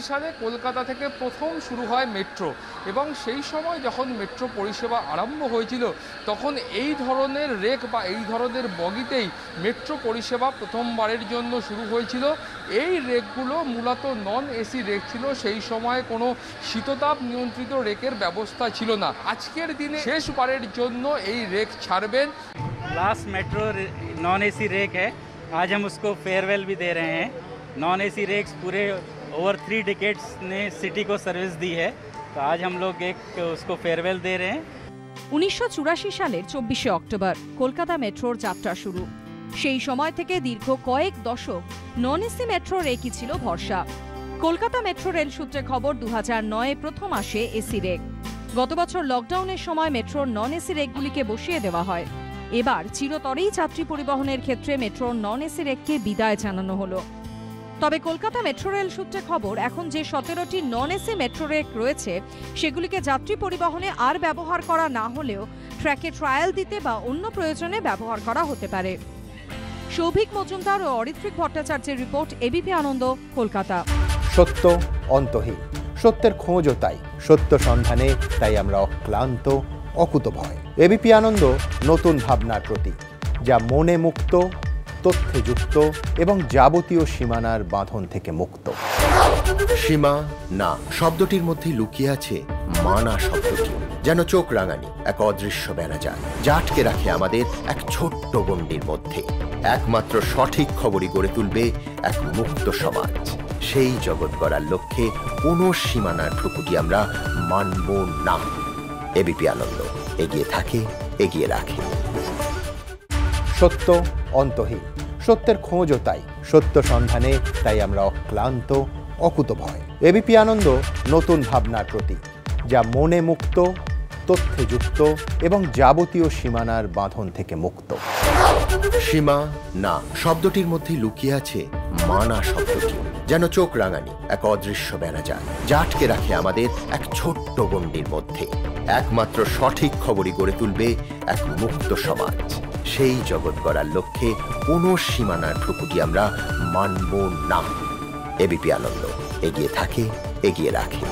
সালে কলকাতা থেকে প্রথম শুরু হয় মেট্রো এবং সেই সময় যখন মেট্রো পরিষেবা আরম্ভ হয়েছিল তখন এই ধরনের রেক বা এই ধরনের বগিতেই মেট্রো পরিষেবা প্রথমবারের জন্য শুরু হয়েছিল। এই রেকগুলো মূলত নন এসি রেক ছিল, সেই সময় কোনো শীততাপ নিয়ন্ত্রিত রেকের ব্যবস্থা ছিল না। আজকের দিনে শেষবারের জন্য এই রেক ছাড়বেন। Last metro non AC rake है, आज हम उसको फेयरवेल भी दे रहे हैं। नॉन एसी रेक्स पूरे ओवर 3 डिकेड्स ने सिटी को सर्विस दी है, तो आज हम लोग एक उसको फेयरवेल दे रहे हैं। 1984 সালের 24শে অক্টোবর কলকাতা মেট্রোর যাত্রা শুরু। সেই সময় থেকে দীর্ঘ কয়েক দশক নন এসি মেট্রো রেকই ছিল ভরসা। কলকাতা মেট্রো রেল সূত্রে খবর 2009-এ প্রথম আসে এসি রেক। গত বছর লকডাউনের সময় মেট্রোর নন এসি রেকগুলিকে বসিয়ে দেওয়া হয়। এবার চিরতরেই যাত্রী পরিবহনের ক্ষেত্রে মেট্রোর নন এসি রেককে বিদায় জানানো হলো। তবে কলকাতা মেট্রো রেল সূত্রে খবর এখন যে 17টি নন এসি মেট্রো রেক রয়েছে সেগুলিকে যাত্রী পরিবহনে আর ব্যবহার করা না হলেও ট্র্যাকে ট্রায়াল দিতে বা অন্য প্রয়োজনে ব্যবহার করা হতে পারে। সৌভিক মজুমদার ও অরিত্রিক ভট্টাচার্যের রিপোর্ট, এবিপি আনন্দ, কলকাতা। সত্য অন্তহীন, সত্যের খোঁজও তাই, সত্য সন্ধানে তাই আমরা অক্লান্ত, অকুতভয়। এবিপি আনন্দ নতুন ভাবনার প্রতীক, যা মনে মুক্ত, তথ্যে যুক্ত এবং যাবতীয় সীমানার বাঁধন থেকে মুক্ত। সীমা না শব্দটির মধ্যে লুকিয়ে আছে মানা শব্দটি, যেন চোখ রাঙানি এক অদৃশ্য বেড়াজাল, যা আটকে রাখে আমাদের এক ছোট্ট গণ্ডির মধ্যে। একমাত্র সঠিক খবরই গড়ে তুলবে এক মুক্ত সমাজ। সেই জগৎ গড়ার লক্ষ্যে কোনো সীমানার ঠুকুটি আমরা মানব না। এবিপি আনন্দ এগিয়ে থাকে, এগিয়ে রাখে। সত্য অন্তহীন, সত্যের খোঁজও তাই, সত্য সন্ধানে তাই আমরা অক্লান্ত, অকুতভয়। এবিপি আনন্দ নতুন ভাবনার প্রতীক, যা মনে মুক্ত, তথ্যে যুক্ত এবং যাবতীয় সীমানার বাঁধন থেকে মুক্ত। সীমা না শব্দটির মধ্যে লুকিয়ে আছে মানা শব্দটি, যেন চোখ রাঙানি এক অদৃশ্য বেড়াজাল, যা আটকে রাখে আমাদের এক ছোট্ট গণ্ডির মধ্যে। একমাত্র সঠিক খবরই গড়ে তুলবে এক মুক্ত সমাজ। সেই জগৎ গড়ার লক্ষ্যে কোনো সীমানার ঠুকুটি আমরা মানব না। এবিপি আনন্দ এগিয়ে থাকে, এগিয়ে রাখে।